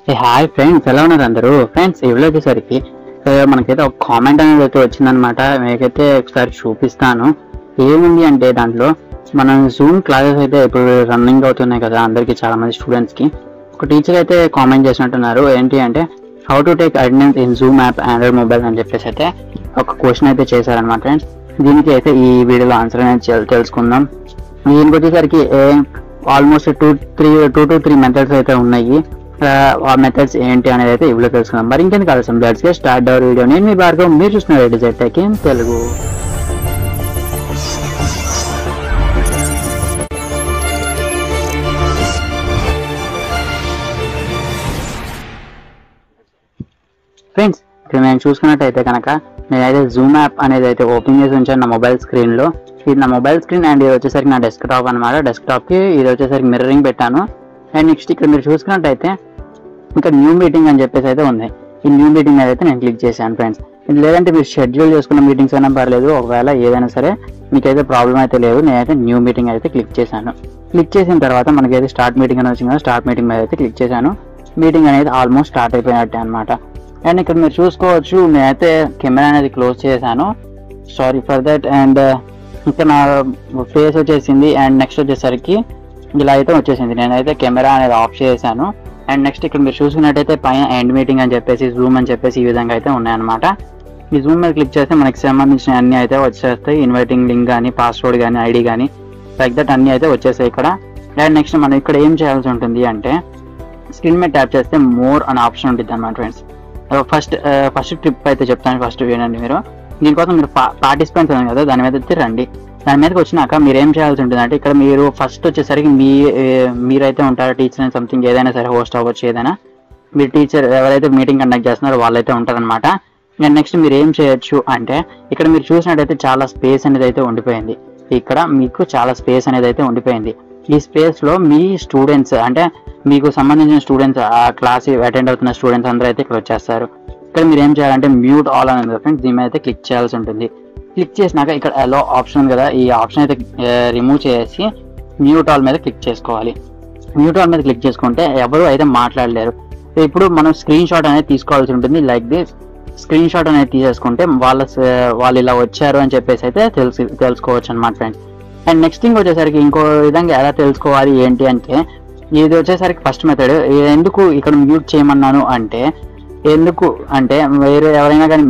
Hi friends, ఎలా ఉన్నారు అందరూ? ఫ్రెండ్స్, ఈ వీడియో వచ్చేసరికి మనకైతే ఒక కామెంట్ అనేది అయితే వచ్చిందనమాట. మీకైతే ఒకసారి చూపిస్తాను. ఏముంది అంటే దాంట్లో మనం జూమ్ క్లాసెస్ అయితే ఇప్పుడు రన్నింగ్ అవుతున్నాయి కదా అందరికి, చాలా మంది స్టూడెంట్స్కి. ఒక టీచర్ అయితే కామెంట్ చేసినట్టున్నారు. ఏంటి అంటే how to take attendance in Zoom app Android mobile అని చెప్పేసి అయితే ఒక క్వశ్చన్ అయితే చేశారనమాట ఫ్రెండ్స్. దీనికి అయితే ఈ వీడియోలో ఆన్సర్ అనేది తెలుసుకుందాం. దీనికి వచ్చేసరికి almost two to three methods అయితే ఉన్నాయి. ఆ మెథడ్స్ ఏంటి అనేది అయితే ఇప్పుడు తెలుసుకుందాం. మరి ఇంకెందుకు ఆలస్యం, let's get start our video. నేను మీ భార్గవ్, మీరు చూస్తున్నారు design tech in Telugu. Friends, ఇక్కడ నేను చూసుకున్నట్టయితే కనుక నేనైతే జూమ్ యాప్ అనేది అయితే ఓపెన్ చేసి ఉంచాను నా మొబైల్ స్క్రీన్లో. ఇది నా మొబైల్ స్క్రీన్ అండ్ ఇది వచ్చేసరికి నా డెస్క్టాప్ అనమాట. డెస్క్టాప్కి ఇది వచ్చేసరికి మిర్రరింగ్ పెట్టాను. అండ్ నెక్స్ట్ ఇక్కడ మీరు చూసుకున్నట్టయితే ఇంకా న్యూ మీటింగ్ అని చెప్పేసి అయితే ఉంది. ఈ న్యూ మీటింగ్ అయితే నేను క్లిక్ చేశాను ఫ్రెండ్స్. లేదంటే మీరు షెడ్యూల్ చేసుకున్న మీటింగ్స్ అయినా పర్లేదు, ఒకవేళ ఏదైనా సరే మీకైతే ప్రాబ్లం అయితే లేదు. నేనైతే న్యూ మీటింగ్ అయితే క్లిక్ చేశాను. క్లిక్ చేసిన తర్వాత మనకైతే స్టార్ట్ మీటింగ్ అని వచ్చింది కదా, స్టార్ట్ మీటింగ్ మీద అయితే క్లిక్ చేశాను. మీటింగ్ అనేది ఆల్మోస్ట్ స్టార్ట్ అయిపోయినట్టే అనమాట. అండ్ ఇక్కడ మీరు చూసుకోవచ్చు, నేనైతే కెమెరా అనేది క్లోజ్ చేశాను. Sorry for that. అండ్ ఇంకా నా ఫేస్ వచ్చేసింది. అండ్ నెక్స్ట్ వచ్చేసరికి ఇలా అయితే వచ్చేసింది. నేనైతే కెమెరా అనేది ఆఫ్ చేశాను. అండ్ నెక్స్ట్ ఇక్కడ మీరు చూసుకున్నట్టయితే పైన ఎండ్ మీటింగ్ అని చెప్పేసి, జూమ్ అని చెప్పేసి ఈ విధంగా అయితే ఉన్నాయన్నమాట. ఈ జూమ్ మీద క్లిక్ చేస్తే మనకి సంబంధించిన అన్ని అయితే వచ్చేస్తాయి. ఇన్వైటింగ్ లింక్ కానీ, పాస్వర్డ్ కానీ, ఐడి కానీ, లైక్ దట్ అన్ని అయితే వచ్చేస్తాయి ఇక్కడ. అండ్ నెక్స్ట్ మనం ఇక్కడ ఏం చేయాల్సి ఉంటుంది అంటే స్క్రీన్ మీద ట్యాప్ చేస్తే మోర్ అనే ఆప్షన్ ఉంటుంది అన్నమాట ఫ్రెండ్స్. ఫస్ట్ ట్రిప్ అయితే చెప్తాను, ఫస్ట్ వినండి మీరు. దీనికోసం మీరు పార్టిసిపెంట్స్ అని కదా, దాని మీద అయితే రండి. దాని మీదకి వచ్చినాక మీరు ఏం చేయాల్సి ఉంటుంది అంటే ఇక్కడ మీరు ఫస్ట్ వచ్చేసరికి మీరైతే ఉంటారు టీచర్ అని, సంథింగ్ ఏదైనా సరే, హోస్ట్ అవ్వచ్చు ఏదైనా. మీరు టీచర్ ఎవరైతే మీటింగ్ కండక్ట్ చేస్తున్నారో వాళ్ళైతే ఉంటారనమాట. అండ్ నెక్స్ట్ మీరు ఏం చేయొచ్చు అంటే ఇక్కడ మీరు చూసినట్టయితే చాలా స్పేస్ అనేది అయితే ఉండిపోయింది. ఇక్కడ మీకు చాలా స్పేస్ అనేది అయితే ఉండిపోయింది. ఈ స్పేస్లో మీ స్టూడెంట్స్ అంటే మీకు సంబంధించిన స్టూడెంట్స్, ఆ క్లాస్ అటెండ్ అవుతున్న స్టూడెంట్స్ అందరూ అయితే ఇక్కడ వచ్చేస్తారు. ఇక్కడ మీరు ఏం చేయాలంటే మ్యూట్ ఆల్ అనేది ఫ్రెండ్స్, దీని మీద అయితే క్లిక్ చేయాల్సి ఉంటుంది. క్లిక్ చేసినాక ఇక్కడ అలో ఆప్షన్ ఉంది కదా, ఈ ఆప్షన్ అయితే రిమూవ్ చేసి మ్యూట్ ఆల్ మీద క్లిక్ చేసుకోవాలి. మ్యూట్ ఆల్ మీద క్లిక్ చేసుకుంటే ఎవరు అయితే మాట్లాడలేరు. ఇప్పుడు మనం స్క్రీన్ షాట్ అనేది తీసుకోవాల్సి ఉంటుంది. లైక్ దిస్ స్క్రీన్ షాట్ అనేది తీసేసుకుంటే వాళ్ళు ఇలా వచ్చారు అని చెప్పేసి అయితే తెలుసుకోవచ్చు అనమాట ఫ్రెండ్స్. అండ్ నెక్స్ట్ థింగ్ వచ్చేసరికి ఇంకో విధంగా ఎలా తెలుసుకోవాలి ఏంటి అంటే, ఇది వచ్చేసరికి ఫస్ట్ మెథడ్. ఎందుకు ఇక్కడ మ్యూట్ చేయమన్నాను అంటే, ఎందుకు అంటే వేరే ఎవరైనా కానీ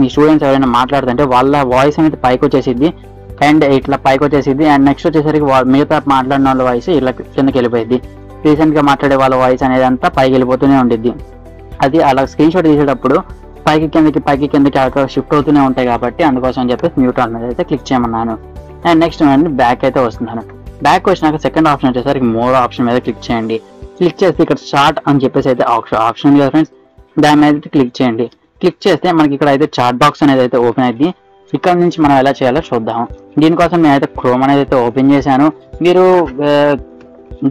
మీ స్టూడెంట్స్ ఎవరైనా మాట్లాడుతుంటే వాళ్ళ వాయిస్ అనేది పైకి వచ్చేసిద్ది. అండ్ ఇట్లా పైకి వచ్చేసిద్ది. అండ్ నెక్స్ట్ వచ్చేసరికి మిగతా మాట్లాడిన వాళ్ళ వాయిస్ ఇలా కిందకి వెళ్ళిపోయింది. రీసెంట్గా మాట్లాడే వాళ్ళ వాయిస్ అనేది అంతా పైకి వెళ్ళిపోతూనే ఉండిద్ది. అది అలా స్క్రీన్ షాట్ తీసేటప్పుడు పైకి కిందకి అక్కడ షిఫ్ట్ అవుతూనే ఉంటాయి కాబట్టి అందుకోసం అని చెప్పేసి మ్యూట్ ఆల్ మీద అయితే క్లిక్ చేయమన్నాను. అండ్ నెక్స్ట్ నేను బ్యాక్ అయితే వస్తున్నాను. బ్యాక్ వచ్చినాక సెకండ్ ఆప్షన్ వచ్చేసరికి మోర్ ఆప్షన్ మీద క్లిక్ చేయండి. క్లిక్ చేస్తే ఇక్కడ చాట్ అని చెప్పేసి అయితే ఆప్షన్ కదా ఫ్రెండ్స్, దాని మీద అయితే క్లిక్ చేయండి. క్లిక్ చేస్తే మనకి ఇక్కడ అయితే చాట్ బాక్స్ అనేది అయితే ఓపెన్ అయింది. ఇక్కడ నుంచి మనం ఎలా చేయాలో చూద్దాం. దీనికోసం నేనైతే క్రోమ్ అనేది అయితే ఓపెన్ చేశాను. మీరు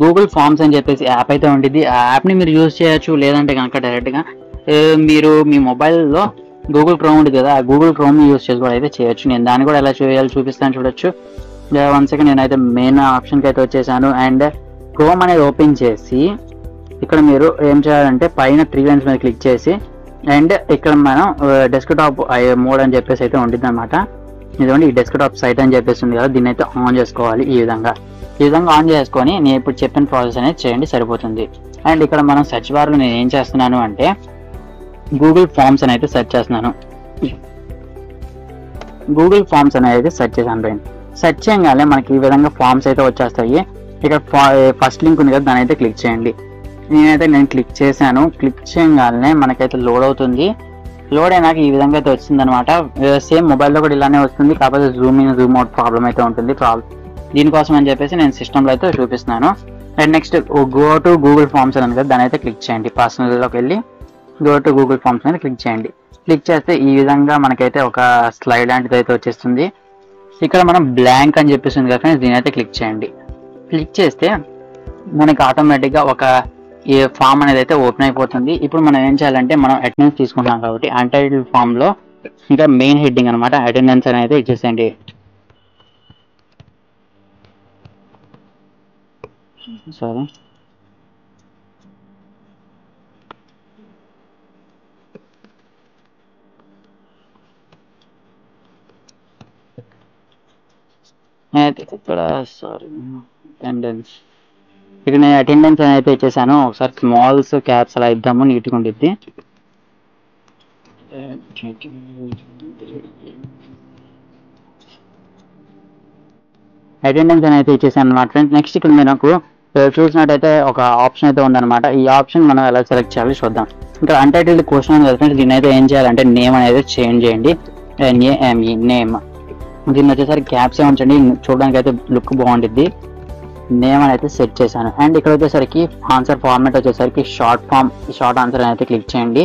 గూగుల్ ఫామ్స్ అని చెప్పేసి యాప్ అయితే ఉంటుంది. ఆ యాప్ని మీరు యూజ్ చేయొచ్చు. లేదంటే కనుక డైరెక్ట్గా మీరు మీ మొబైల్లో గూగుల్ క్రోమ్ ఉంటుంది కదా, ఆ గూగుల్ క్రోమ్ని యూజ్ చేసి కూడా అయితే చేయొచ్చు. నేను దాన్ని కూడా ఎలా చేయాలో చూపిస్తాను, చూడొచ్చు. 1 సెకండ్. నేనైతే మెయిన్ ఆప్షన్కి అయితే వచ్చేసాను. అండ్ క్రోమ్ అనేది ఓపెన్ చేసి ఇక్కడ మీరు ఏం చేయాలంటే పైన 3 లైన్స్ మీద క్లిక్ చేసి, అండ్ ఇక్కడ మనం డెస్క్టాప్ మోడ్ అని చెప్పేసి అయితే ఉంటుంది అనమాట. ఇదిగోండి, ఈ డెస్క్టాప్ సైట్ అని చెప్పేసి ఉంది కదా, దీన్ని అయితే ఆన్ చేసుకోవాలి. ఈ విధంగా ఆన్ చేసుకొని నేను ఇప్పుడు చెప్పిన ప్రాసెస్ అనేది చేయండి, సరిపోతుంది. అండ్ ఇక్కడ మనం సెర్చ్ బార్లో నేను ఏం చేస్తున్నాను అంటే గూగుల్ ఫామ్స్ అని అయితే సెర్చ్ చేస్తున్నాను. గూగుల్ ఫామ్స్ అనేది అయితే సెర్చ్ చేశాను ఫ్రెండ్. సెర్చ్ చేయగానే మనకి ఈ విధంగా ఫామ్స్ అయితే వచ్చేస్తాయి. ఇక్కడ ఫస్ట్ లింక్ ఉంది కదా, దాని అయితే క్లిక్ చేయండి. నేను క్లిక్ చేశాను. క్లిక్ చేయగానే మనకైతే లోడ్ అవుతుంది. లోడ్ అయినాక ఈ విధంగా అయితే వచ్చిందనమాట. సేమ్ మొబైల్లో కూడా ఇలానే వస్తుంది, కాకపోతే Zoom in Zoom out problem అయితే ఉంటుంది. దీనికోసం అని చెప్పేసి నేను సిస్టంలో అయితే చూపిస్తున్నాను. And next go to Google forms అని కదా, దాని అయితే క్లిక్ చేయండి. పర్సనల్లోకి వెళ్ళి గో టు గూగుల్ ఫామ్స్ మీద క్లిక్ చేయండి. క్లిక్ చేస్తే ఈ విధంగా మనకైతే ఒక స్లైడ్ లాంటిది అయితే వచ్చేస్తుంది. ఇక్కడ మనం బ్లాంక్ అని చెప్పేస్తుంది కదా ఫ్రెండ్స్, దీని అయితే క్లిక్ చేయండి. క్లిక్ చేస్తే మనకి ఆటోమేటిక్గా ఒక ఈ ఫామ్ అనేది అయితే ఓపెన్ అయిపోతుంది. ఇప్పుడు మనం ఏం చేయాలంటే, మనం అటెండెన్స్ తీసుకుంటాం కాబట్టి అన్టైటిల్ ఫామ్లో ఇంకా మెయిన్ హెడ్డింగ్ అనమాట అటెండెన్స్ అనేది ఇచ్చేసేయండి. సారీ, నేనైతే ఇక్కడ సారీ అటెండెన్స్, ఇక్కడ నేను అటెండెన్స్ అయితే ఇచ్చేసాను. ఒకసారి స్మాల్స్ క్యాప్స్ అలా ఇద్దాము, నీట్గా ఉండిద్ది. అటెండెన్స్ అయితే ఇచ్చేసాను అనమాట ఫ్రెండ్స్. నెక్స్ట్ ఇక్కడ నాకు చూసినట్టయితే ఒక ఆప్షన్ అయితే ఉందన్నమాట. ఈ ఆప్షన్ మనం ఎలా సెలెక్ట్ చేయాలి చూద్దాం. ఇక్కడ అన్టైటిల్డ్ క్వశ్చన్ ఉంది కదా ఫ్రెండ్స్, దీన్ని అయితే ఏం చేయాలంటే నేమ్ అనేది చేంజ్ చేయండి. నేమ్ దీన్ని వచ్చేసరికి క్యాప్స్ ఉంచండి, చూడడానికి అయితే లుక్ బాగుంటుంది. నేమ్ అని అయితే సెట్ చేశాను. అండ్ ఇక్కడ వచ్చేసరికి ఆన్సర్ ఫార్మాట్ వచ్చేసరికి షార్ట్ ఆన్సర్ అయితే క్లిక్ చేయండి.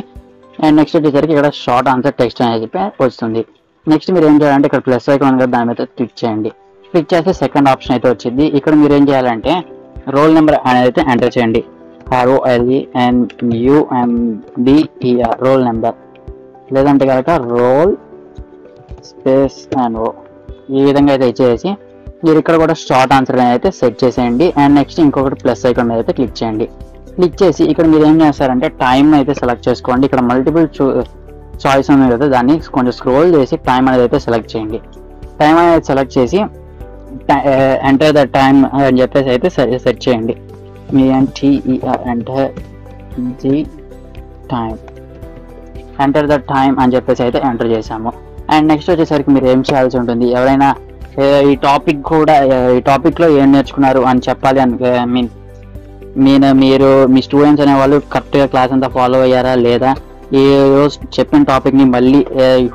అండ్ నెక్స్ట్ వచ్చేసరికి ఇక్కడ షార్ట్ ఆన్సర్ టెక్స్ట్ అనేది చెప్పి వస్తుంది. నెక్స్ట్ మీరు ఏం చేయాలంటే ఇక్కడ ప్లస్ ఐకాన్ ఉంది కదా, దాని మీద క్లిక్ చేయండి. క్లిక్ చేస్తే సెకండ్ ఆప్షన్ అయితే వచ్చింది. ఇక్కడ మీరు ఏం చేయాలంటే రోల్ నెంబర్ అనేది అయితే ఎంటర్ చేయండి. ROLNUMBER రోల్ నెంబర్, లేదంటే కనుక రోల్ స్పేస్ అండ్ ఈ విధంగా అయితే ఇచ్చేసి మీరు ఇక్కడ కూడా షార్ట్ ఆన్సర్ అయితే సెట్ చేసేయండి. అండ్ నెక్స్ట్ ఇంకొకటి ప్లస్ ఐకాన్ మీద అయితే క్లిక్ చేయండి. క్లిక్ చేసి ఇక్కడ మీరు ఏం చేస్తారంటే టైం అయితే సెలెక్ట్ చేసుకోండి. ఇక్కడ మల్టిపుల్ చాయిస్ ఉంది కదా, దాన్ని కొంచెం స్క్రోల్ చేసి టైం అనేది అయితే సెలెక్ట్ చేయండి. టైం అనేది సెలెక్ట్ చేసి ఎంటర్ ద టైం అని చెప్పేసి అయితే సెట్ చేయండి. ఎంటర్ ద టైం అని చెప్పేసి అయితే ఎంటర్ చేసాము. అండ్ నెక్స్ట్ వచ్చేసరికి మీరు ఏం చేయాల్సి ఉంటుంది, ఎవరైనా ఈ టాపిక్లో ఏం నేర్చుకున్నారు అని చెప్పాలి మీరు మీ స్టూడెంట్స్ అనేవాళ్ళు కరెక్ట్గా క్లాస్ అంతా ఫాలో అయ్యారా లేదా, ఈ రోజు చెప్పిన టాపిక్ని మళ్ళీ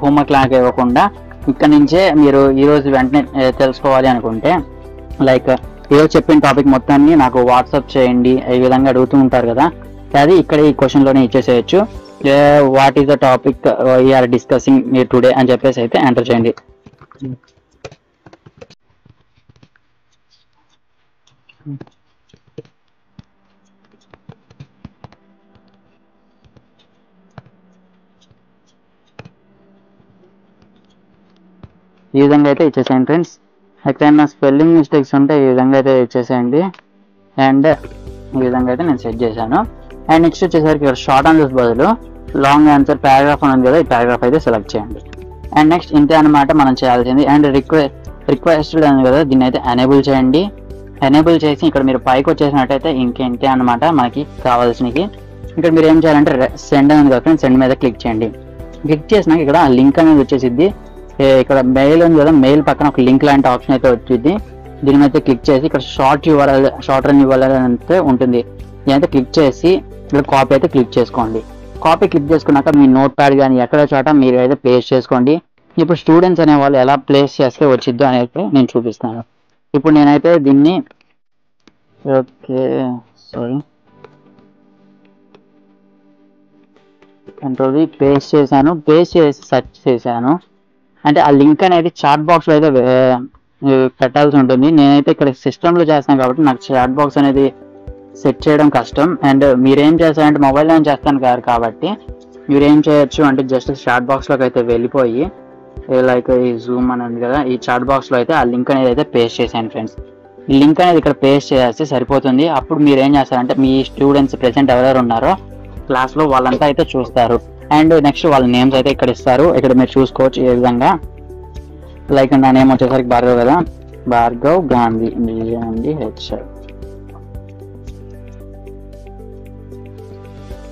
హోంవర్క్ లాగా ఇవ్వకుండా ఇక్కడ నుంచే మీరు ఈరోజు వెంటనే తెలుసుకోవాలి అనుకుంటే, లైక్ ఈరోజు చెప్పిన టాపిక్ మొత్తాన్ని నాకు వాట్సాప్ చేయండి ఈ విధంగా అడుగుతూ ఉంటారు కదా, అది ఇక్కడ ఈ క్వశ్చన్లోనే ఇచ్చేసేయచ్చు. What is the topic we are discussing today అని చెప్పేసి అయితే ఎంటర్ చేయండి. ఈ విధంగా అయితే ఇచ్చేసేయండి ఫ్రెండ్స్. ఎక్కడైనా స్పెల్లింగ్ మిస్టేక్స్ ఉంటే ఈ విధంగా అయితే ఇచ్చేసేయండి. అండ్ ఈ విధంగా అయితే నేను సెట్ చేశాను. అండ్ నెక్స్ట్ వచ్చేసరికి ఇక్కడ షార్ట్ ఆన్సర్స్ బదులు లాంగ్ ఆన్సర్ పారాగ్రాఫ్ అని ఉంది కదా, ఈ పారాగ్రాఫ్ అయితే సెలెక్ట్ చేయండి. అండ్ నెక్స్ట్ ఇంతే అనమాట మనం చేయాల్సింది. అండ్ రిక్వెస్టెడ్ అని కదా, దీన్ని అయితే ఎనేబుల్ చేయండి. ఎనేబుల్ చేసి ఇక్కడ మీరు పైకి వచ్చేసినట్టయితే ఇంతే అనమాట మనకి కావాల్సినవి. ఇక్కడ మీరు ఏం చేయాలంటే సెండ్ అని కదా, సెండ్ మీద క్లిక్ చేయండి. క్లిక్ చేసినాక ఇక్కడ లింక్ అనేది వచ్చేసిద్ది. ఇక్కడ మెయిల్ ఉంది కదా, మెయిల్ పక్కన ఒక లింక్ లాంటి ఆప్షన్ అయితే వచ్చింది. దీని మీద క్లిక్ చేసి ఇక్కడ షార్ట్ రన్ URL అయితే ఉంటుంది. దీనైతే క్లిక్ చేసి ఇక్కడ కాపీ అయితే క్లిక్ చేసుకోండి. కాపీ క్లిక్ చేసుకున్నాక మీ నోట్ ప్యాడ్ కానీ ఎక్కడ చోట మీరు అయితే ప్లేస్ చేసుకోండి. ఇప్పుడు స్టూడెంట్స్ అనే వాళ్ళు ఎలా ప్లేస్ చేస్తే వచ్చిద్దో అనేది నేను చూపిస్తాను. ఇప్పుడు నేనైతే దీన్ని కంట్రోల్ పేస్ట్ చేశాను. పేస్ట్ చేసి సెర్చ్ చేశాను. అంటే ఆ లింక్ అనేది చాట్ బాక్స్లో అయితే పెట్టాల్సి ఉంటుంది. నేనైతే ఇక్కడ సిస్టంలో చేస్తాను కాబట్టి నాకు చాట్ బాక్స్ అనేది సెట్ చేయడం కష్టం. అండ్ మీరేం చేస్తారంటే మొబైల్లో చేస్తాను కాబట్టి మీరేం చేయొచ్చు అంటే జస్ట్ చాట్ బాక్స్లోకి అయితే వెళ్ళిపోయి లైక్ ఈ జూమ్ అని ఉంది కదా, ఈ చాట్ బాక్స్లో అయితే ఆ లింక్ అనేది అయితే పేస్ట్ చేశాను ఫ్రెండ్స్. ఈ లింక్ అనేది ఇక్కడ పేస్ట్ చేస్తే సరిపోతుంది. అప్పుడు మీరు ఏం చేస్తారంటే మీ స్టూడెంట్స్ ప్రెసెంట్ ఎవరెవరు ఉన్నారో క్లాస్లో వాళ్ళంతా అయితే చూస్తారు. అండ్ నెక్స్ట్ వాళ్ళ నేమ్స్ అయితే ఇక్కడ ఇస్తారు. ఇక్కడ మీరు చూసుకోవచ్చు ఏ విధంగా. లైక్ నా నేమ్ వచ్చేసరికి భార్గవ్ కదా, Bhargav Gandhi HR.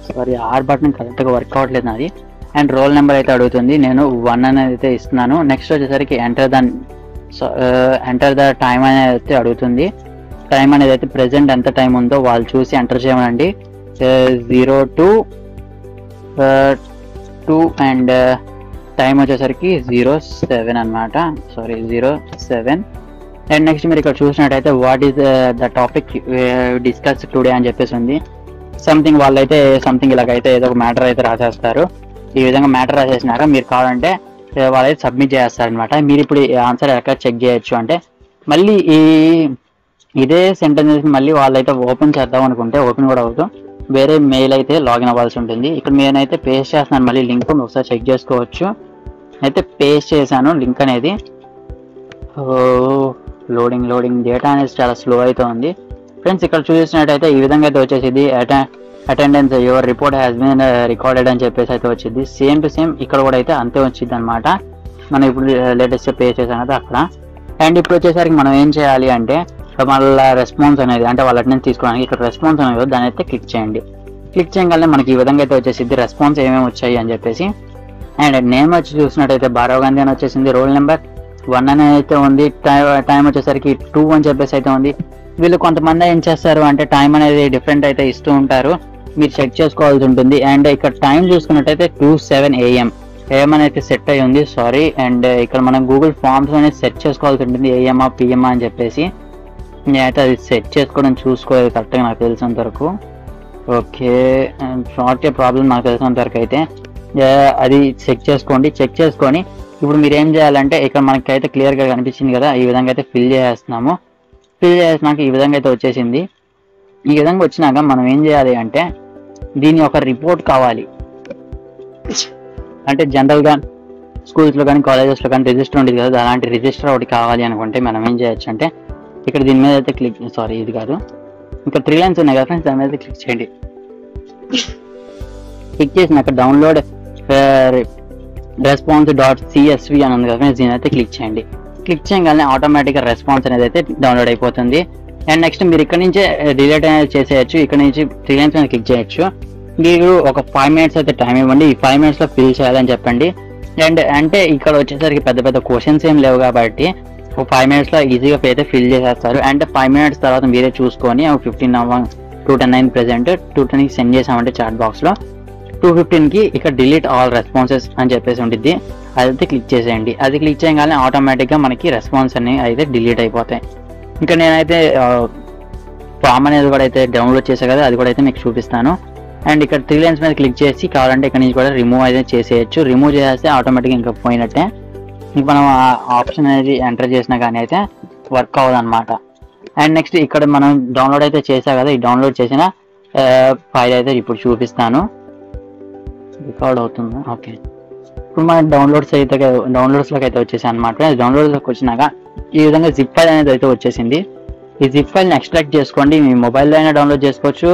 Sorry R button కరెక్ట్గా వర్క్ అవ్వట్లేదు నాది. అండ్ రోల్ నెంబర్ అయితే అడుగుతుంది, నేను 1 అనేది అయితే ఇస్తున్నాను. నెక్స్ట్ వచ్చేసరికి ఎంటర్ ద టైం అనేది అయితే అడుగుతుంది. టైం అనేది అయితే ప్రెసెంట్ ఎంత టైం ఉందో వాళ్ళు చూసి ఎంటర్ చేయమనండి. 0 to 2 అండ్ టైం వచ్చేసరికి 07 అనమాట. 07. అండ్ నెక్స్ట్ మీరు ఇక్కడ చూసినట్టయితే what is the topic discuss today అని చెప్పేసి ఉంది. సంథింగ్ వాళ్ళైతే సంథింగ్ ఇలాగైతే ఏదో ఒక మ్యాటర్ అయితే రాసేస్తారు. ఈ విధంగా మ్యాటర్ రాసేసినాక మీరు కావాలంటే వాళ్ళైతే సబ్మిట్ చేస్తారనమాట. మీరు ఇప్పుడు ఆన్సర్ ఎక్కడ చెక్ చేయొచ్చు అంటే మళ్ళీ ఇదే సెంటెన్స్ మళ్ళీ వాళ్ళైతే ఓపెన్ చేద్దాం అనుకుంటే ఓపెన్ కూడా అవుతాం, వేరే మెయిల్ అయితే లాగిన్ అవ్వాల్సి ఉంటుంది. ఇక్కడ నేనైతే పేస్ట్ చేస్తున్నాను మళ్ళీ లింక్, ఒకసారి చెక్ చేసుకోవచ్చు. అయితే పేస్ట్ చేశాను లింక్ అనేది. లోడింగ్ డేటా అనేది చాలా స్లో అయితే ఉంది ఫ్రెండ్స్. ఇక్కడ చూసినట్టయితే ఈ విధంగా అయితే వచ్చేసింది. Attendance your report has been recorded అని చెప్పేసి అయితే వచ్చింది. సేమ్ టు సేమ్ ఇక్కడ కూడా అయితే అంతే వచ్చింది అనమాట. మనం ఇప్పుడు లేటెస్ట్ పే చేసాం కదా అక్కడ. అండ్ ఇప్పుడు వచ్చేసరికి మనం ఏం చేయాలి అంటే మళ్ళీ రెస్పాన్స్ అనేది అంటే వాళ్ళ అటెండెన్స్ తీసుకోవడానికి ఇక్కడ రెస్పాన్స్ అనేది దాని అయితే క్లిక్ చేయండి. క్లిక్ చేయగానే మనకి ఈ విధంగా అయితే వచ్చేసింది రెస్పాన్స్ ఏమేమి వచ్చాయి అని చెప్పేసి. అండ్ నేమ్ వచ్చి చూసినట్టయితే భారవ్ గాంధీ అని వచ్చేసింది, రోల్ నెంబర్ 1 అని అయితే ఉంది, టైం వచ్చేసరికి 2 అని చెప్పేసి అయితే ఉంది. వీళ్ళు కొంతమంది ఏం చేస్తారు అంటే టైం అనేది డిఫరెంట్ అయితే ఇస్తూ ఉంటారు, మీరు చెక్ చేసుకోవాల్సి ఉంటుంది. అండ్ ఇక్కడ టైం చూసుకున్నట్టయితే 2:07 AM అనేది సెట్ అయ్యి ఉంది, సారీ. అండ్ ఇక్కడ మనం గూగుల్ ఫామ్స్ అనేది సెట్ చేసుకోవాల్సి ఉంటుంది, AM PM అని చెప్పేసి. నేనైతే అది సెట్ చేసుకోవడం చూసుకోలేదు కరెక్ట్గా నాకు తెలిసినంత వరకు. ఓకే, సాఫ్ట్వేర్ ప్రాబ్లం నాకు తెలిసినంత వరకు అయితే అది చెక్ చేసుకోండి. చెక్ చేసుకొని ఇప్పుడు మీరు ఏం చేయాలంటే ఇక్కడ మనకైతే క్లియర్గా కనిపించింది కదా, ఈ విధంగా అయితే ఫిల్ చేసేస్తున్నాము. ఫిల్ చేసినాక ఈ విధంగా అయితే వచ్చేసింది. ఈ విధంగా వచ్చినాక మనం ఏం చేయాలి అంటే దీని ఒక రిపోర్ట్ కావాలి. అంటే జనరల్గా స్కూల్స్లో కానీ కాలేజెస్లో కానీ రిజిస్టర్ ఉంటుంది కదా, అలాంటి రిజిస్టర్ ఒకటి కావాలి అనుకుంటే మనం ఏం చేయొచ్చు అంటే ఇక్కడ దీని మీద అయితే క్లిక్, సారీ ఇది కాదు, ఇంకా 3 లైన్స్ ఉన్నాయి కదా ఫ్రెండ్స్, దాని మీద క్లిక్ చేయండి. క్లిక్ చేసినాక డౌన్లోడ్ response.csv అని ఉంది కదా, దీని అయితే క్లిక్ చేయండి. క్లిక్ చేయగానే ఆటోమేటిక్గా రెస్పాన్స్ అనేది అయితే డౌన్లోడ్ అయిపోతుంది. అండ్ నెక్స్ట్ మీరు ఇక్కడ నుంచే డిలీట్ అనేది చేసేయచ్చు, ఇక్కడ నుంచి 3 లైన్స్ మీద క్లిక్ చేయొచ్చు. మీరు ఒక 5 minutes అయితే టైం ఇవ్వండి, ఈ 5 minutes లో ఫిల్ చేయాలని చెప్పండి. అండ్ అంటే ఇక్కడ వచ్చేసరికి పెద్ద పెద్ద క్వశ్చన్స్ ఏం లేవు కాబట్టి ఒక 5 minutes లో ఈజీగా అయితే ఫిల్ చేసేస్తారు. అండ్ 5 minutes తర్వాత మీరే చూసుకొని 2:10 ప్రెసెంట్ 2:10కి సెండ్ చేసామంటే చాట్ బాక్స్లో 2:15కి ఇక్కడ డిలీట్ ఆల్ రెస్పాన్సెస్ అని చెప్పేసి ఉంటుంది, అదైతే క్లిక్ చేసేయండి. అది క్లిక్ చేయగానే ఆటోమేటిక్గా మనకి రెస్పాన్స్ అనేవి అయితే డిలీట్ అయిపోతాయి. ఇంకా నేనైతే ఫామ్ అనేది కూడా అయితే డౌన్లోడ్ చేసా కదా, అది కూడా అయితే మీకు చూపిస్తాను. అండ్ ఇక్కడ 3 లైన్స్ మీద క్లిక్ చేసి కావాలంటే ఇక్కడ నుంచి కూడా రిమూవ్ అయితే చేసేయచ్చు. రిమూవ్ చేస్తే ఆటోమేటిక్గా ఇంకా పోయినట్టే, ఇంక మనం ఆ ఆప్షన్ అనేది ఎంటర్ చేసినా కానీ అయితే వర్క్ అవ్వదన్నమాట. అండ్ నెక్స్ట్ ఇక్కడ మనం డౌన్లోడ్ అయితే చేసా కదా, ఈ డౌన్లోడ్ చేసిన ఫైల్ అయితే ఇప్పుడు చూపిస్తాను. రికార్డ్ అవుతుంది, ఓకే. ఇప్పుడు మన డౌన్లోడ్స్లోకి అయితే వచ్చేసాయి అనమాట. డౌన్లోడ్స్లోకి వచ్చినాక ఈ విధంగా జిప్ ఫైల్ అనేది అయితే వచ్చేసింది. ఈ జిప్ ఫైల్ని ఎక్స్ట్రాక్ట్ చేసుకోండి, మీ మొబైల్లో అయినా డౌన్లోడ్ చేసుకోవచ్చు,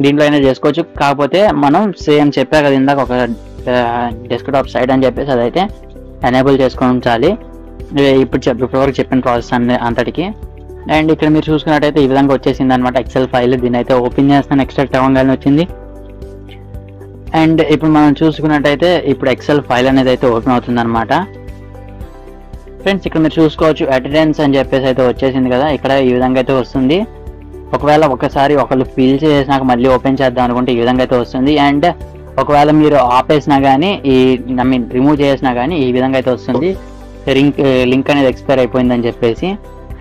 దీంట్లో అయినా చేసుకోవచ్చు. కాకపోతే మనం సేమ్ చెప్పా కదా ఇందాక ఒక డెస్క్టాప్ సైట్ అని చెప్పేసి అదైతే ఎనేబుల్ చేసుకొని ఉంచాలి, ఇప్పటివరకు చెప్పిన ప్రాసెస్ అంతటికి. అండ్ ఇక్కడ మీరు చూసుకున్నట్టయితే ఈ విధంగా వచ్చేసింది అనమాట ఎక్సెల్ ఫైల్. దీని అయితే ఓపెన్ చేస్తాను, ఎక్స్ట్రాక్ట్ అవ్వగానే వచ్చింది. అండ్ ఇప్పుడు మనం చూసుకున్నట్టయితే ఇప్పుడు ఎక్సెల్ ఫైల్ అనేది అయితే ఓపెన్ అవుతుంది అనమాట. ఫ్రెండ్స్ ఇక్కడ మీరు చూసుకోవచ్చు అటెండెన్స్ అని చెప్పేసి అయితే వచ్చేసింది కదా, ఇక్కడ ఈ విధంగా అయితే వస్తుంది. ఒకవేళ ఒకసారి ఒకళ్ళు ఫిల్ చేసినాక మళ్ళీ ఓపెన్ చేద్దాం అనుకుంటే ఈ విధంగా అయితే వస్తుంది. అండ్ ఒకవేళ మీరు ఆపేసినా కానీ రిమూవ్ చేసినా కానీ ఈ విధంగా అయితే వస్తుంది, లింక్ అనేది ఎక్స్పైర్ అయిపోయిందని చెప్పేసి.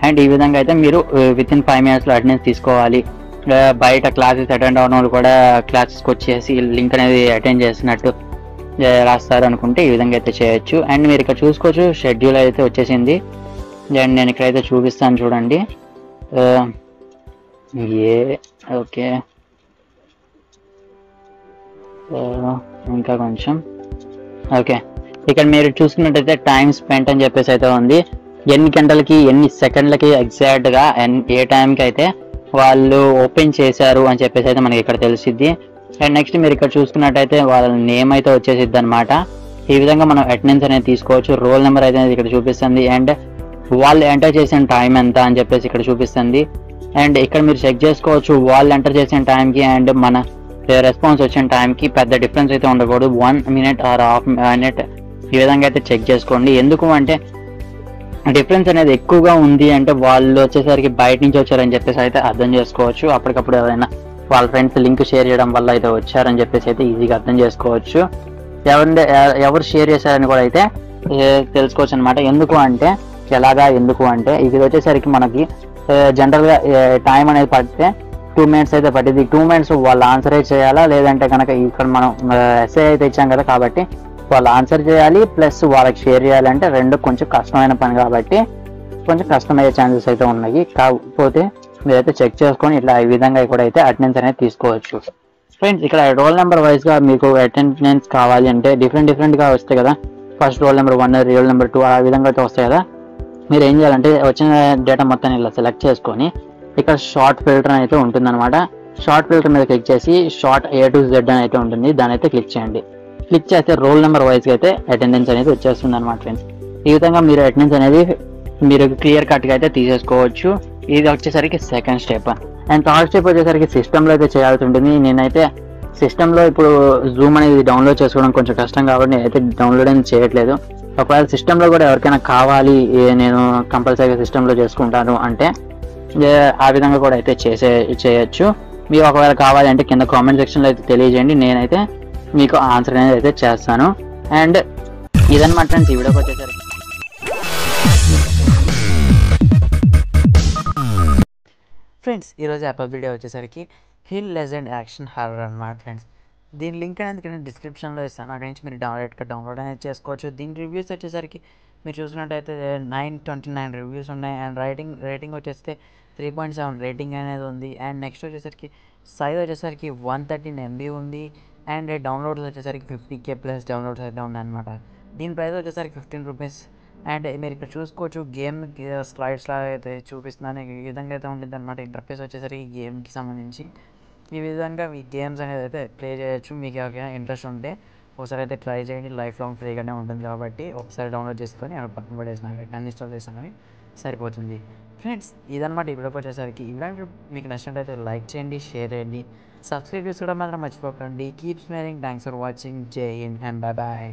అండ్ ఈ విధంగా అయితే మీరు వితిన్ 5 minutesలో అటెండెన్స్ తీసుకోవాలి. బయట క్లాసెస్ అటెండ్ అవ్వడం వాళ్ళు కూడా క్లాసెస్కి వచ్చేసి లింక్ అనేది అటెండ్ చేసినట్టు రాస్తారు అనుకుంటే ఈ విధంగా అయితే చేయొచ్చు. అండ్ మీరు ఇక్కడ చూసుకోవచ్చు షెడ్యూల్ అయితే వచ్చేసింది. అండ్ నేను ఇక్కడైతే చూపిస్తాను చూడండి. ఓకే, ఇంకా కొంచెం ఓకే. ఇక్కడ మీరు చూసుకున్నట్టయితే టైం స్పెంట్ అని చెప్పేసి అయితే ఉంది, ఎన్ని గంటలకి ఎన్ని సెకండ్లకి ఎగ్జాక్ట్గా ఏ టైంకి అయితే వాళ్ళు ఓపెన్ చేశారు అని చెప్పేసి అయితే మనకి ఇక్కడ తెలిసిద్ది. అండ్ నెక్స్ట్ మీరు ఇక్కడ చూసుకున్నట్టయితే వాళ్ళ నేమ్ అయితే వచ్చేసిద్ది అనమాట. ఈ విధంగా మనం అటెండెన్స్ అనేది తీసుకోవచ్చు. రోల్ నెంబర్ అయితే ఇక్కడ చూపిస్తుంది. అండ్ వాళ్ళు ఎంటర్ చేసిన టైం ఎంత అని చెప్పేసి ఇక్కడ చూపిస్తుంది. అండ్ ఇక్కడ మీరు చెక్ చేసుకోవచ్చు వాళ్ళు ఎంటర్ చేసిన టైంకి అండ్ మన రెస్పాన్స్ వచ్చిన టైంకి పెద్ద డిఫరెన్స్ అయితే ఉండకూడదు, 1 minute or ½ minute ఈ విధంగా అయితే చెక్ చేసుకోండి. ఎందుకు అంటే డిఫరెన్స్ అనేది ఎక్కువగా ఉంది అంటే వాళ్ళు వచ్చేసరికి బయట నుంచి వచ్చారని చెప్పేసి అయితే అర్థం చేసుకోవచ్చు. అప్పటికప్పుడు ఎవరైనా వాళ్ళ ఫ్రెండ్స్ లింక్ షేర్ చేయడం వల్ల అయితే వచ్చారని చెప్పేసి అయితే ఈజీగా అర్థం చేసుకోవచ్చు. ఎవరు షేర్ చేశారని కూడా అయితే తెలుసుకోవచ్చు అనమాట. ఎందుకు అంటే ఇది వచ్చేసరికి మనకి జనరల్గా టైం అనేది పడితే 2 minutes అయితే పట్టింది. 2 minutes వాళ్ళు ఆన్సర్ అయితే చేయాలా, లేదంటే కనుక ఇక్కడ మనం ఎస్ఏ అయితే ఇచ్చాం కదా కాబట్టి వాళ్ళు ఆన్సర్ చేయాలి ప్లస్ వాళ్ళకి షేర్ చేయాలంటే రెండు కొంచెం కష్టమైన పని కాబట్టి కొంచెం కష్టమయ్యే ఛాన్సెస్ అయితే ఉన్నాయి. కాకపోతే మీరైతే చెక్ చేసుకొని ఇట్లా ఈ విధంగా కూడా అయితే అటెండెన్స్ అనేది తీసుకోవచ్చు. ఫ్రెండ్స్ ఇక్కడ రోల్ నెంబర్ వైజ్గా మీకు అటెండెన్స్ కావాలి అంటే డిఫరెంట్గా వస్తాయి కదా, first roll number 1, roll number 2 ఆ విధంగా అయితే వస్తాయి కదా. మీరు ఏం చేయాలంటే వచ్చిన డేటా మొత్తాన్ని ఇలా సెలెక్ట్ చేసుకొని ఇక్కడ షార్ట్ ఫిల్టర్ అయితే ఉంటుందన్నమాట. షార్ట్ ఫిల్టర్ మీద క్లిక్ చేసి షార్ట్ A to Z అని అయితే ఉంటుంది, దాని అయితే క్లిక్ చేయండి. క్లిక్ చేస్తే రోల్ నెంబర్ వైజ్గా అయితే అటెండెన్స్ అనేది వచ్చేస్తుంది అనమాట ఫ్రెండ్స్. ఈ విధంగా మీరు అటెండెన్స్ అనేది మీరు క్లియర్ కట్గా అయితే తీసేసుకోవచ్చు. ఇది వచ్చేసరికి second step. And third step వచ్చేసరికి సిస్టంలో అయితే చేయాల్సి ఉంటుంది. నేనైతే సిస్టంలో ఇప్పుడు జూమ్ అనేది డౌన్లోడ్ చేసుకోవడం కొంచెం కష్టం కాబట్టి నేనైతే డౌన్లోడ్ అనేది చేయట్లేదు. ఒకవేళ సిస్టంలో కూడా ఎవరికైనా కావాలి, నేను కంపల్సరీగా సిస్టంలో చేసుకుంటాను అంటే ఆ విధంగా కూడా అయితే చేయొచ్చు. మీరు ఒకవేళ కావాలి అంటే కింద కామెంట్ సెక్షన్లో అయితే తెలియజేయండి, నేనైతే మీకు ఆన్సర్ అనేది అయితే చేస్తాను. అండ్ ఇదన్నమాట ఫ్రెండ్స్ ఈ వీడియోకి వచ్చేసరికి. ఫ్రెండ్స్ ఈరోజు యాప్ వీడియో వచ్చేసరికి హిల్ లెజెండ్ యాక్షన్ హారర్ అనమాట ఫ్రెండ్స్. దీని లింక్ అనేది నేను డిస్క్రిప్షన్లో ఇస్తాను, అక్కడి నుంచి మీరు డౌన్లోడ్ అనేది చేసుకోవచ్చు. దీని రివ్యూస్ వచ్చేసరికి మీరు చూసినట్టయితే 929 రివ్యూస్ ఉన్నాయి. అండ్ రేటింగ్ వచ్చేస్తే 3.7 రేటింగ్ అనేది ఉంది. అండ్ నెక్స్ట్ వచ్చేసరికి సైజ్ వచ్చేసరికి 113 MB ఉంది. అండ్ డౌన్లోడ్స్ వచ్చేసరికి 50K ప్లస్ డౌన్లోడ్స్ అయితే ఉన్నాయన్నమాట. దీని ప్రైస్ వచ్చేసరికి 15 రూపీస్. అండ్ మీరు ఇక్కడ చూసుకోవచ్చు గేమ్ స్లైడ్స్ లాగా అయితే చూపిస్తున్నాను. ఈ విధంగా అయితే ఉంటుంది అనమాట. ఇంటర్ఫేస్ వచ్చేసరికి గేమ్కి సంబంధించి ఈ విధంగా మీ గేమ్స్ అనేది అయితే ప్లే చేయొచ్చు. మీకు ఎవరికైనా ఇంట్రెస్ట్ ఉంటే ఒకసారి అయితే ట్రై చేయండి. లైఫ్ లాంగ్ ఫ్రీగానే ఉంటుంది కాబట్టి ఒకసారి డౌన్లోడ్ చేసుకొని పక్కన పడేసిన అన్ఇన్స్టాల్ చేసినా సరిపోతుంది. ఫ్రెండ్స్ ఇదన్నమాట ఈ వీడియోకి వచ్చేసరికి. ఈ వీడియో మీకు నచ్చినట్లయితే లైక్ చేయండి, షేర్ చేయండి, సబ్స్క్రైబ్ చేసుకోవడం మాత్రం మర్చిపోకండి. Keep smiling. Thanks for watching. జై హింద్ అండ్ బాయ్ బాయ్.